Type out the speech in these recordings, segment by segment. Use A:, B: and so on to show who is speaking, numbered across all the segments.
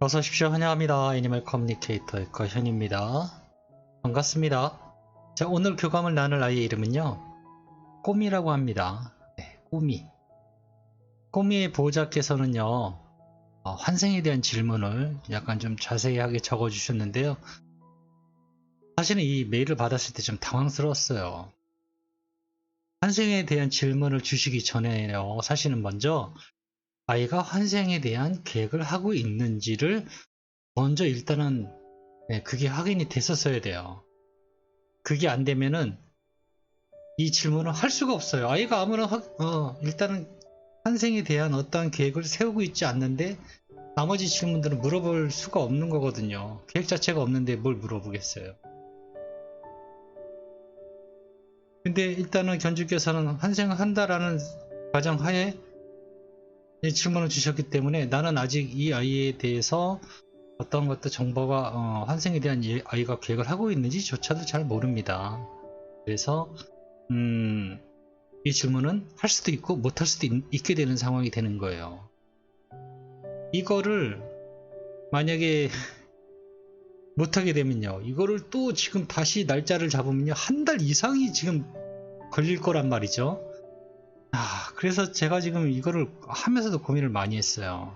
A: 어서 오십시오. 환영합니다. 애니멀 커뮤니케이터의 거현입니다. 반갑습니다. 자, 오늘 교감을 나눌 아이의 이름은요, 꼬미라고 합니다. 네, 꼬미. 꼬미의 보호자께서는요, 환생에 대한 질문을 약간 좀 자세하게 적어주셨는데요. 사실은 이 메일을 받았을 때 좀 당황스러웠어요. 환생에 대한 질문을 주시기 전에요, 사실은 먼저 아이가 환생에 대한 계획을 하고 있는지를 먼저 일단은 그게 확인이 됐었어야 돼요. 그게 안 되면은 이 질문을 할 수가 없어요. 아이가 아무런 일단은 환생에 대한 어떠한 계획을 세우고 있지 않는데 나머지 질문들은 물어볼 수가 없는 거거든요. 계획 자체가 없는데 뭘 물어보겠어요. 근데 일단은 견주께서는 환생을 한다라는 가정하에 질문을 주셨기 때문에 나는 아직 이 아이에 대해서 어떤 것도 정보가 환생에 대한 아이가 계획을 하고 있는지조차도 잘 모릅니다. 그래서 이 질문은 할 수도 있고 못할 수도 있게 되는 상황이 되는 거예요. 이거를 만약에 못하게 되면요, 이거를 또 지금 다시 날짜를 잡으면요, 한 달 이상이 지금 걸릴 거란 말이죠. 그래서 제가 지금 이거를 하면서도 고민을 많이 했어요.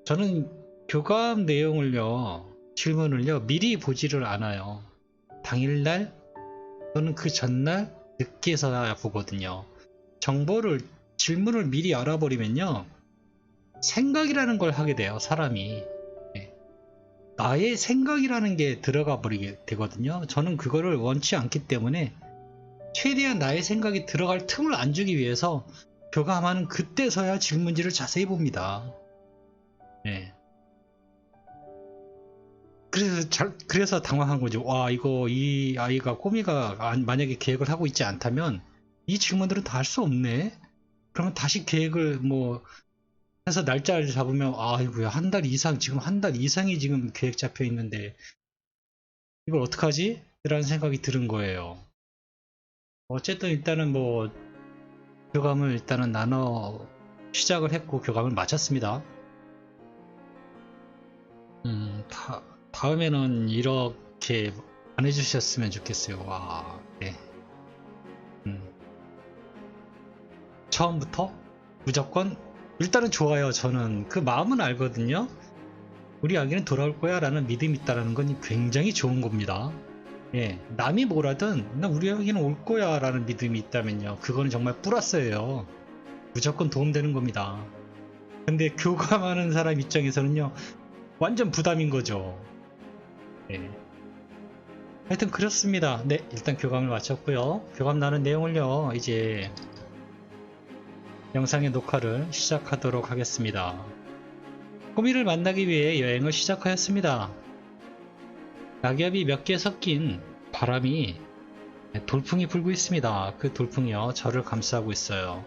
A: 저는 교감 내용을요, 질문을요, 미리 보지를 않아요. 당일날 또는 그 전날 늦게서야 보거든요. 질문을 미리 알아버리면요, 생각이라는 걸 하게 돼요, 사람이. 나의 생각이라는 게 들어가 버리게 되거든요. 저는 그거를 원치 않기 때문에 최대한 나의 생각이 들어갈 틈을 안 주기 위해서 교감하는 그때서야 질문지를 자세히 봅니다. 그래서 당황한 거죠. 이 아이가 꼬미가 만약에 계획을 하고 있지 않다면 이 질문들은 다 할 수 없네. 그러면 다시 계획을 해서 날짜를 잡으면 아이고야, 한 달 이상, 지금 한 달 이상이 지금 계획 잡혀 있는데 이걸 어떡하지? 라는 생각이 드는 거예요. 어쨌든 일단은 교감을 일단은 나눠 시작을 했고 교감을 마쳤습니다. 다음에는 이렇게 안 해주셨으면 좋겠어요. 네. 처음부터 무조건 일단은 좋아요. 저는 그 마음은 알거든요. 우리 아기는 돌아올 거야 라는 믿음이 있다는 건 굉장히 좋은 겁니다. 남이 뭐라든 우리 아기는 올 거야 라는 믿음이 있다면요, 그거는 정말 플러스예요. 무조건 도움되는 겁니다. 근데 교감하는 사람 입장에서는요, 완전 부담인 거죠. 하여튼 그렇습니다. 네, 일단 교감을 마쳤고요. 교감 나눈 내용을요, 이제 영상의 녹화를 시작하도록 하겠습니다. 꼬미를 만나기 위해 여행을 시작하였습니다. 낙엽이 몇 개 섞인 바람이 돌풍이 불고 있습니다. 그 돌풍이요, 저를 감싸고 있어요.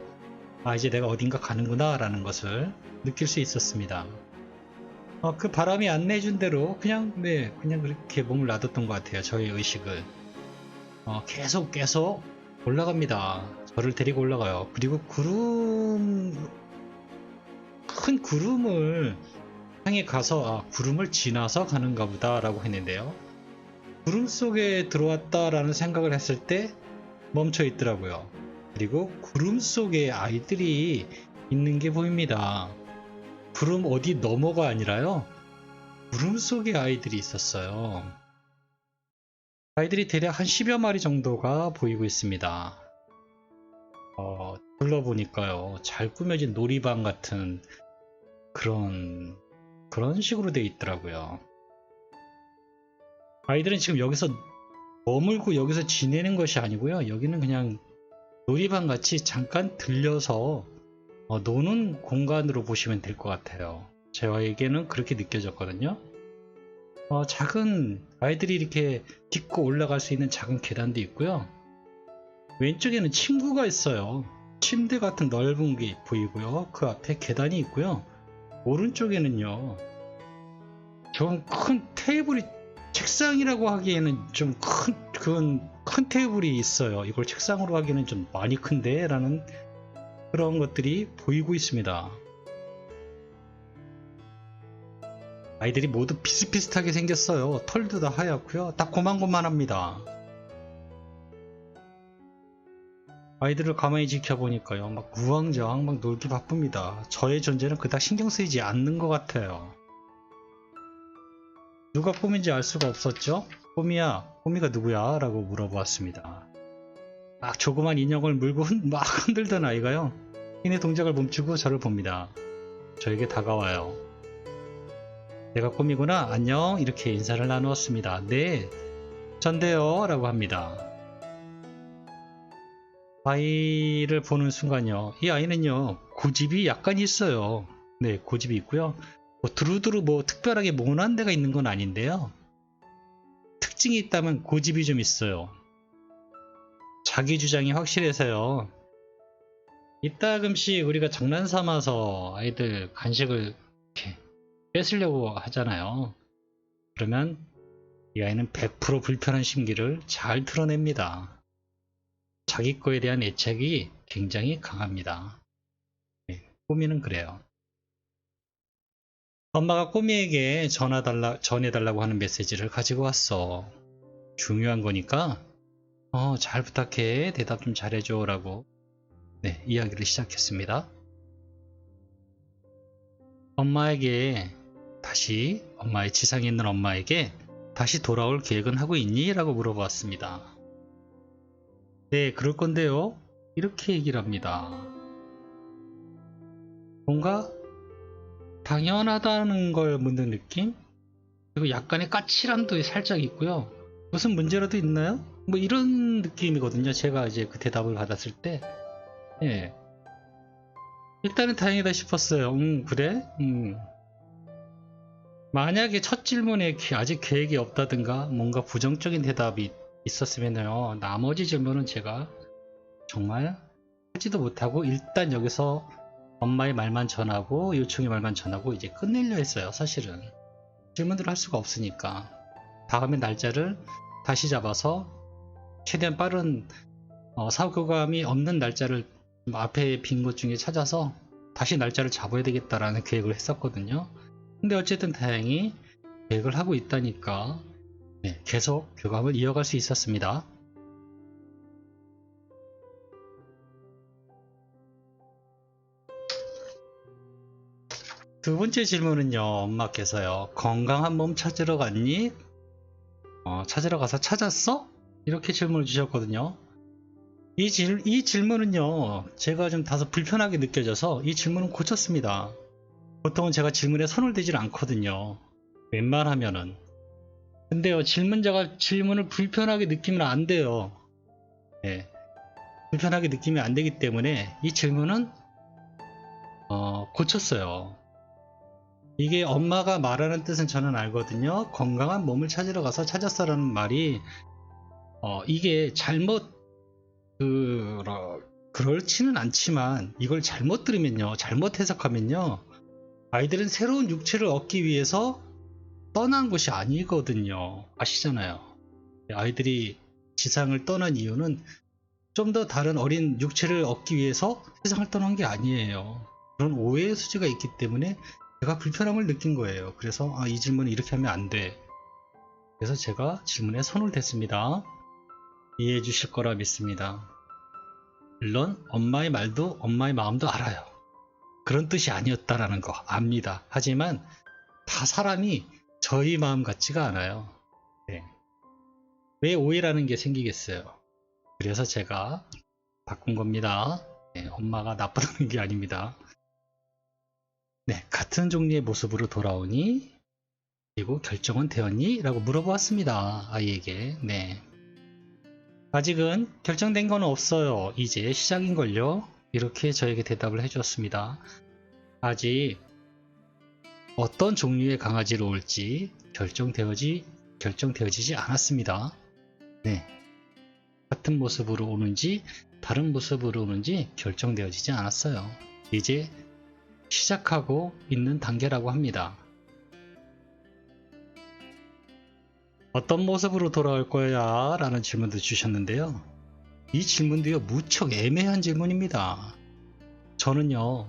A: 이제 내가 어딘가 가는구나 라는 것을 느낄 수 있었습니다. 그 바람이 안내해준 대로 그냥 그렇게 몸을 놔뒀던 것 같아요. 저의 의식을 계속 올라갑니다. 저를 데리고 올라가요. 그리고 큰 구름을 향해 가서 구름을 지나서 가는가 보다 라고 했는데요, 구름 속에 들어왔다라는 생각을 했을 때 멈춰 있더라고요. 그리고 구름 속에 아이들이 있는 게 보입니다. 구름 어디 넘어가 아니라요, 구름 속에 아이들이 있었어요. 아이들이 대략 한 10여 마리 정도가 보이고 있습니다. 둘러보니까요, 잘 꾸며진 놀이방 같은 그런 식으로 되어 있더라고요. 아이들은 지금 여기서 머물고 여기서 지내는 것이 아니고요, 여기는 그냥 놀이방 같이 잠깐 들려서 노는 공간으로 보시면 될 것 같아요. 저에게는 그렇게 느껴졌거든요. 작은 아이들이 이렇게 딛고 올라갈 수 있는 작은 계단도 있고요, 왼쪽에는 침구가 있어요. 침대 같은 넓은 게 보이고요, 그 앞에 계단이 있고요, 오른쪽에는요, 조금 큰 테이블이, 책상이라고 하기에는 좀 큰 테이블이 있어요. 이걸 책상으로 하기에는 좀 많이 큰데 라는 그런 것들이 보이고 있습니다. 아이들이 모두 비슷비슷하게 생겼어요. 털도 다 하얗고요. 다 고만고만합니다. 아이들을 가만히 지켜보니까요. 막 우왕좌왕 막 놀기 바쁩니다. 저의 존재는 그닥 신경 쓰이지 않는 것 같아요. 누가 꼬미인지 알 수가 없었죠? 꼬미야, 꼬미가 누구야? 라고 물어보았습니다. 막 조그만 인형을 물고 막 흔들던 아이가요. hin의 동작을 멈추고 저를 봅니다. 저에게 다가와요. 내가 꼬미구나. 안녕. 이렇게 인사를 나누었습니다. 네, 전데요. 라고 합니다. 아이를 보는 순간요. 이 아이는요. 고집이 약간 있어요. 네, 고집이 있고요. 두루두루 특별하게 모난 데가 있는 건 아닌데요. 특징이 있다면 고집이 좀 있어요. 자기 주장이 확실해서요. 이따금씩 우리가 장난 삼아서 아이들 간식을 이렇게 뺏으려고 하잖아요. 그러면 이 아이는 100% 불편한 심기를 잘 드러냅니다. 자기 거에 대한 애착이 굉장히 강합니다. 네, 꼬미는 그래요. 엄마가 꼬미에게 전해달라고 하는 메시지를 가지고 왔어. 중요한 거니까 잘 부탁해. 대답 좀 잘해줘. 라고 이야기를 시작했습니다. 엄마의 지상에 있는 엄마에게 다시 돌아올 계획은 하고 있니? 라고 물어보았습니다. 네, 그럴 건데요. 이렇게 얘기를 합니다. 뭔가 당연하다는 걸 묻는 느낌? 그리고 약간의 까칠함도 살짝 있고요. 무슨 문제라도 있나요? 이런 느낌이거든요. 제가 이제 그 대답을 받았을 때. 예. 일단은 다행이다 싶었어요. 그래? 만약에 첫 질문에 아직 계획이 없다든가 뭔가 부정적인 대답이 있었으면요. 나머지 질문은 제가 정말 하지도 못하고 일단 여기서 엄마의 말만 전하고 요청의 말만 전하고 이제 끝내려 했어요. 사실은 질문들을 할 수가 없으니까 다음에 날짜를 다시 잡아서 최대한 빠른 사고감이 없는 날짜를 앞에 빈 곳 중에 찾아서 다시 날짜를 잡아야 되겠다라는 계획을 했었거든요. 근데 어쨌든 다행히 계획을 하고 있다니까 계속 교감을 이어갈 수 있었습니다. 두 번째 질문은요. 엄마께서요. 건강한 몸 찾으러 갔니? 찾으러 가서 찾았어? 이렇게 질문을 주셨거든요. 이 질문은요. 제가 좀 다소 불편하게 느껴져서 이 질문은 고쳤습니다. 보통은 제가 질문에 손을 대질 않거든요. 웬만하면은. 근데요. 질문자가 질문을 불편하게 느끼면 안 돼요. 네. 불편하게 느끼면 안 되기 때문에 이 질문은 고쳤어요. 이게 엄마가 말하는 뜻은 저는 알거든요. 건강한 몸을 찾으러 가서 찾았어라는 말이 이게 그렇지는 않지만 이걸 잘못 들으면요, 잘못 해석하면요, 아이들은 새로운 육체를 얻기 위해서 떠난 것이 아니거든요. 아시잖아요. 아이들이 지상을 떠난 이유는 좀 더 다른 어린 육체를 얻기 위해서 세상을 떠난 게 아니에요. 그런 오해의 소지가 있기 때문에 제가 불편함을 느낀 거예요. 그래서 이 질문은 이렇게 하면 안 돼. 그래서 제가 질문에 손을 댔습니다. 이해해 주실 거라 믿습니다. 물론 엄마의 말도 엄마의 마음도 알아요. 그런 뜻이 아니었다라는 거 압니다. 하지만 다 사람이 저희 마음 같지가 않아요. 네. 왜 오해라는 게 생기겠어요? 그래서 제가 바꾼 겁니다. 네, 엄마가 나쁘다는 게 아닙니다. 네, 같은 종류의 모습으로 돌아오니? 그리고 결정은 되었니? 라고 물어보았습니다. 아이에게. 네. 아직은 결정된 건 없어요. 이제 시작인걸요. 이렇게 저에게 대답을 해주었습니다. 아직 어떤 종류의 강아지로 올지 결정되어지지 않았습니다. 네. 같은 모습으로 오는지 다른 모습으로 오는지 결정되어지지 않았어요. 이제 시작하고 있는 단계라고 합니다. 어떤 모습으로 돌아올 거야? 라는 질문도 주셨는데요. 이 질문도요, 무척 애매한 질문입니다. 저는요,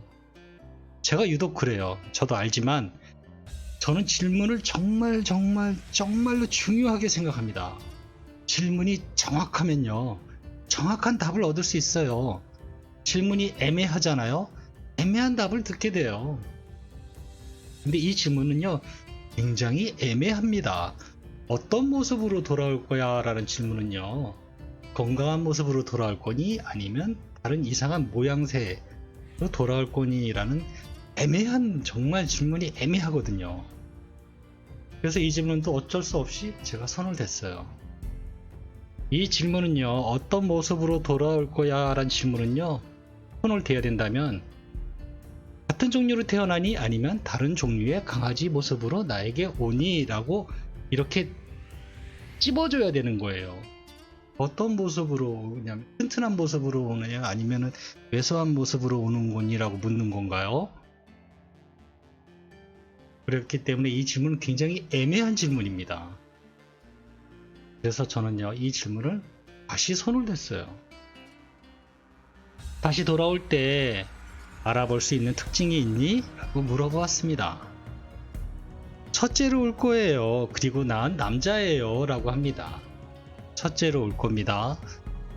A: 제가 유독 그래요. 저도 알지만 저는 질문을 정말로 중요하게 생각합니다. 질문이 정확하면요, 정확한 답을 얻을 수 있어요. 질문이 애매하잖아요. 애매한 답을 듣게 돼요. 근데 이 질문은요, 굉장히 애매합니다. 어떤 모습으로 돌아올 거야? 라는 질문은요, 건강한 모습으로 돌아올 거니? 아니면 다른 이상한 모양새로 돌아올 거니? 라는 애매한, 정말 질문이 애매하거든요. 그래서 이 질문도 어쩔 수 없이 제가 손을 댔어요. 이 질문은요, 어떤 모습으로 돌아올 거야? 라는 질문은요, 손을 대야 된다면 같은 종류로 태어나니? 아니면 다른 종류의 강아지 모습으로 나에게 오니? 라고 이렇게 찝어줘야 되는 거예요. 어떤 모습으로 오냐면 튼튼한 모습으로 오느냐, 아니면 왜소한 모습으로 오는 거니라고 묻는 건가요? 그렇기 때문에 이 질문은 굉장히 애매한 질문입니다. 그래서 저는요, 이 질문을 다시 손을 댔어요. 다시 돌아올 때 알아볼 수 있는 특징이 있니? 라고 물어보았습니다. 첫째로 올 거예요. 그리고 난 남자예요. 라고 합니다. 첫째로 올 겁니다.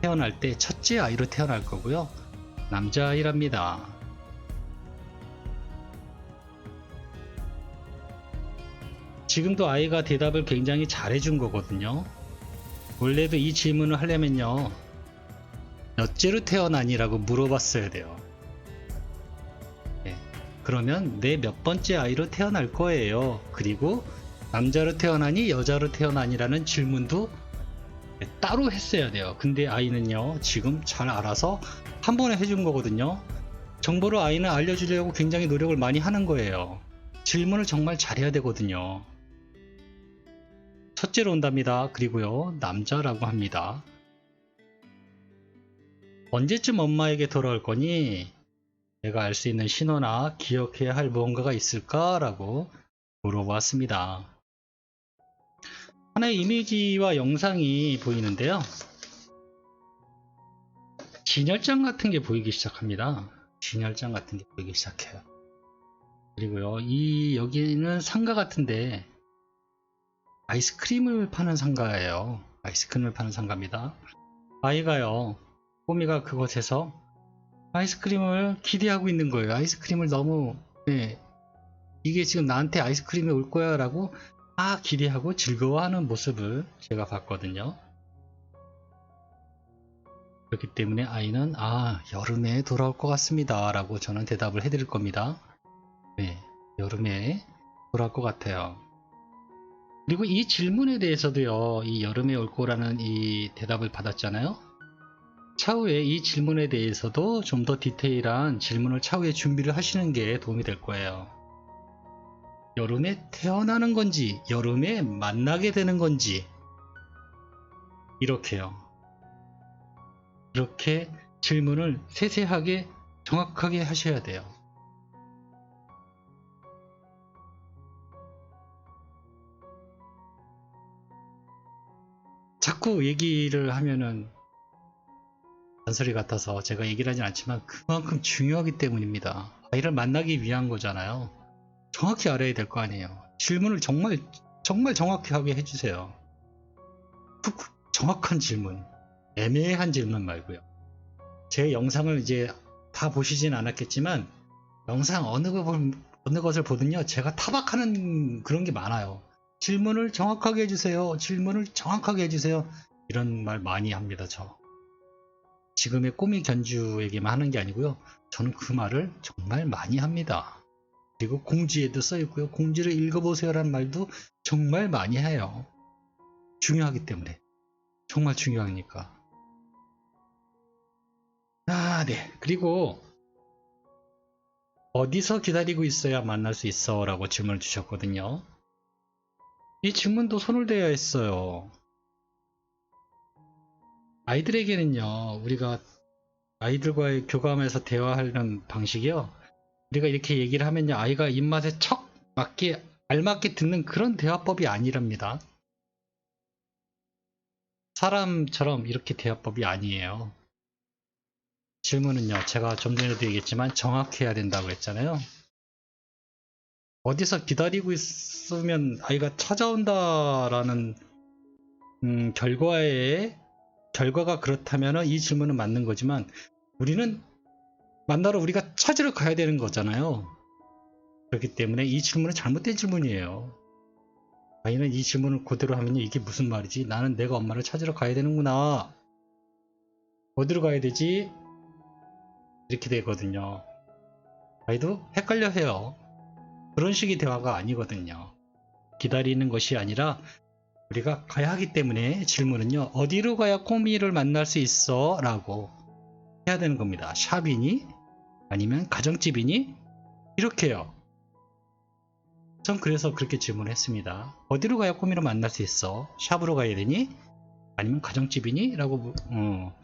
A: 태어날 때 첫째 아이로 태어날 거고요. 남자아이랍니다. 지금도 아이가 대답을 굉장히 잘해준 거거든요. 원래도 이 질문을 하려면요, 몇째로 태어나니? 라고 물어봤어야 돼요. 네. 그러면 내 몇 번째 아이로 태어날 거예요. 그리고 남자로 태어나니 여자로 태어나니? 라는 질문도 따로 했어야 돼요. 근데 아이는요, 지금 잘 알아서 한 번에 해준 거거든요. 정보를 아이는 알려주려고 굉장히 노력을 많이 하는 거예요. 질문을 정말 잘해야 되거든요. 첫째로 온답니다. 그리고요, 남자라고 합니다. 언제쯤 엄마에게 돌아올 거니? 내가 알 수 있는 신호나 기억해야 할 무언가가 있을까? 라고 물어보았습니다. 하나의 이미지와 영상이 보이는데요. 진열장 같은 게 보이기 시작합니다. 진열장 같은 게 보이기 시작해요. 그리고요, 여기는 상가 같은데 아이스크림을 파는 상가예요. 아이스크림을 파는 상가입니다. 아이가요, 꼬미가 그곳에서 아이스크림을 기대하고 있는 거예요. 아이스크림을 너무, 네, 이게 지금 나한테 아이스크림이 올 거야 라고 기대하고 즐거워하는 모습을 제가 봤거든요. 그렇기 때문에 아이는 여름에 돌아올 것 같습니다 라고 저는 대답을 해드릴 겁니다. 네, 여름에 돌아올 것 같아요. 그리고 이 질문에 대해서도요, 이 여름에 올 거라는 이 대답을 받았잖아요. 차후에 이 질문에 대해서도 좀 더 디테일한 질문을 차후에 준비를 하시는 게 도움이 될 거예요. 여름에 태어나는 건지, 여름에 만나게 되는 건지, 이렇게요. 이렇게 질문을 세세하게 정확하게 하셔야 돼요. 자꾸 얘기를 하면은 잔소리 같아서 제가 얘기를 하진 않지만 그만큼 중요하기 때문입니다. 아이를 만나기 위한 거잖아요. 정확히 알아야 될 거 아니에요. 질문을 정말 정확하게 해주세요. 정확한 질문, 애매한 질문 말고요. 제 영상을 이제 다 보시진 않았겠지만 영상 어느 것을 보든요, 제가 타박하는 그런 게 많아요. 질문을 정확하게 해주세요. 질문을 정확하게 해주세요. 이런 말 많이 합니다. 저 지금의 꼬미 견주에게만 하는 게 아니고요, 저는 그 말을 정말 많이 합니다. 그리고 공지에도 써 있고요, 공지를 읽어보세요 라는 말도 정말 많이 해요. 중요하기 때문에. 정말 중요하니까. 네. 그리고 어디서 기다리고 있어야 만날 수 있어? 라고 질문을 주셨거든요. 이 질문도 손을 대야 했어요. 아이들에게는요, 우리가 아이들과의 교감에서 대화하는 방식이요, 우리가 이렇게 얘기를 하면요, 아이가 입맛에 척 맞게 알맞게 듣는 그런 대화법이 아니랍니다. 사람처럼 이렇게 대화법이 아니에요. 질문은요, 제가 좀 전에도 얘기했지만 정확해야 된다고 했잖아요. 어디서 기다리고 있으면 아이가 찾아온다라는 결과가 그렇다면 이 질문은 맞는 거지만, 우리는 만나러 우리가 찾으러 가야 되는 거잖아요. 그렇기 때문에 이 질문은 잘못된 질문이에요. 아이는 이 질문을 그대로 하면요, 이게 무슨 말이지? 나는 내가 엄마를 찾으러 가야 되는구나. 어디로 가야 되지? 이렇게 되거든요. 아이도 헷갈려 해요. 그런 식의 대화가 아니거든요. 기다리는 것이 아니라 우리가 가야 하기 때문에 질문은요, 어디로 가야 꼬미를 만날 수 있어? 라고 해야 되는 겁니다. 샵이니? 아니면 가정집이니? 이렇게요. 전 그래서 그렇게 질문을 했습니다. 어디로 가야 꼬미를 만날 수 있어? 샵으로 가야 되니? 아니면 가정집이니? 라고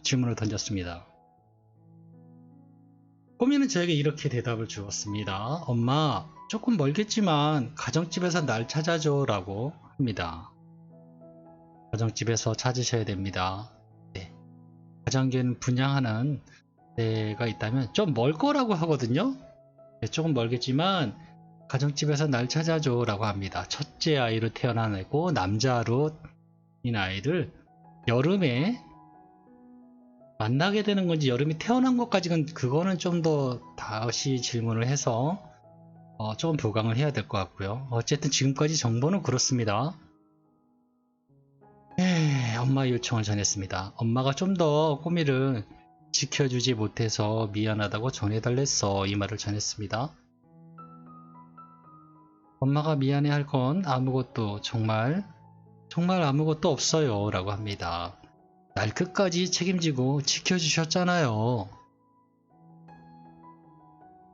A: 질문을 던졌습니다. 꼬미는 저에게 이렇게 대답을 주었습니다. 엄마, 조금 멀겠지만 가정집에서 날 찾아줘 라고 합니다. 가정집에서 찾으셔야 됩니다. 네. 가정기는 분양하는 데가 있다면 좀 멀 거라고 하거든요. 네, 조금 멀겠지만 가정집에서 날 찾아줘 라고 합니다. 첫째 아이로 태어나고 남자로 인 아이를 여름에 만나게 되는 건지 여름이 태어난 것까지는 그거는 좀 더 다시 질문을 해서 조금 보강을 해야 될 것 같고요. 어쨌든 지금까지 정보는 그렇습니다. 엄마 요청을 전했습니다. 엄마가 좀 더 꼬미를 지켜주지 못해서 미안하다고 전해달랬어. 이 말을 전했습니다. 엄마가 미안해할 건 아무것도 정말 아무것도 없어요 라고 합니다. 날 끝까지 책임지고 지켜주셨잖아요.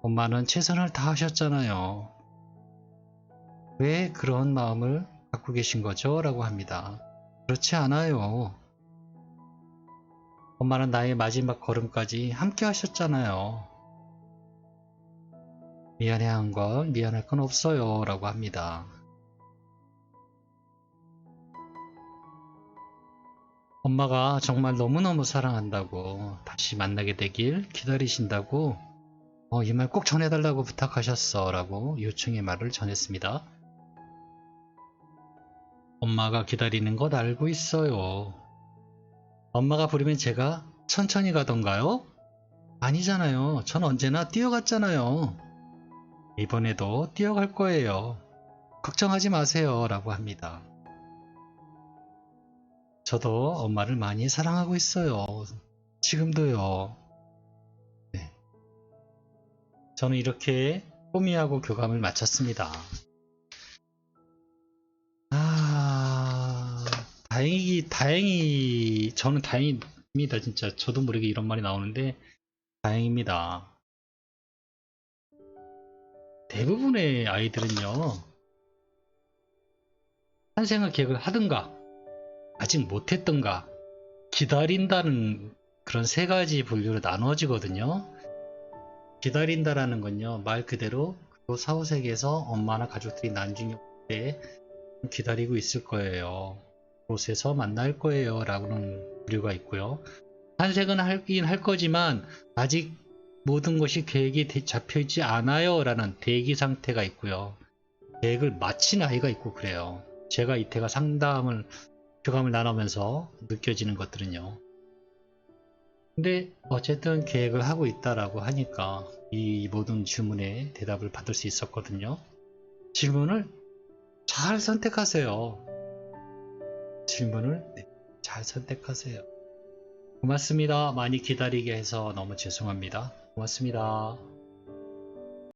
A: 엄마는 최선을 다하셨잖아요. 왜 그런 마음을 갖고 계신 거죠? 라고 합니다. 그렇지 않아요. 엄마는 나의 마지막 걸음까지 함께 하셨잖아요. 미안할 건 없어요. 라고 합니다. 엄마가 정말 너무너무 사랑한다고, 다시 만나게 되길 기다리신다고, 이 말 꼭 전해달라고 부탁하셨어. 라고 요청의 말을 전했습니다. 엄마가 기다리는 것 알고 있어요. 엄마가 부르면 제가 천천히 가던가요? 아니잖아요. 전 언제나 뛰어갔잖아요. 이번에도 뛰어갈 거예요. 걱정하지 마세요. 라고 합니다. 저도 엄마를 많이 사랑하고 있어요. 지금도요. 네. 저는 이렇게 꼬미하고 교감을 마쳤습니다. 저는 다행입니다. 진짜 저도 모르게 이런 말이 나오는데 다행입니다. 대부분의 아이들은요, 탄생을 계획을 하든가 아직 못했던가 기다린다는 그런 세 가지 분류로 나누어지거든요. 기다린다라는 건요, 말 그대로 그곳 사후세계에서 엄마나 가족들이 나중에 올 때 기다리고 있을 거예요. 그곳에서 만날 거예요. 라고는 부류가 있고요. 탄생은 하긴 할 거지만 아직 모든 것이 계획이 잡혀 있지 않아요. 라는 대기 상태가 있고요. 계획을 마친 아이가 있고 그래요. 제가 이태가 교감을 나누면서 느껴지는 것들은요. 근데 어쨌든 계획을 하고 있다라고 하니까 이 모든 질문에 대답을 받을 수 있었거든요. 질문을 잘 선택하세요. 질문을 잘 선택하세요. 고맙습니다. 많이 기다리게 해서 너무 죄송합니다. 고맙습니다.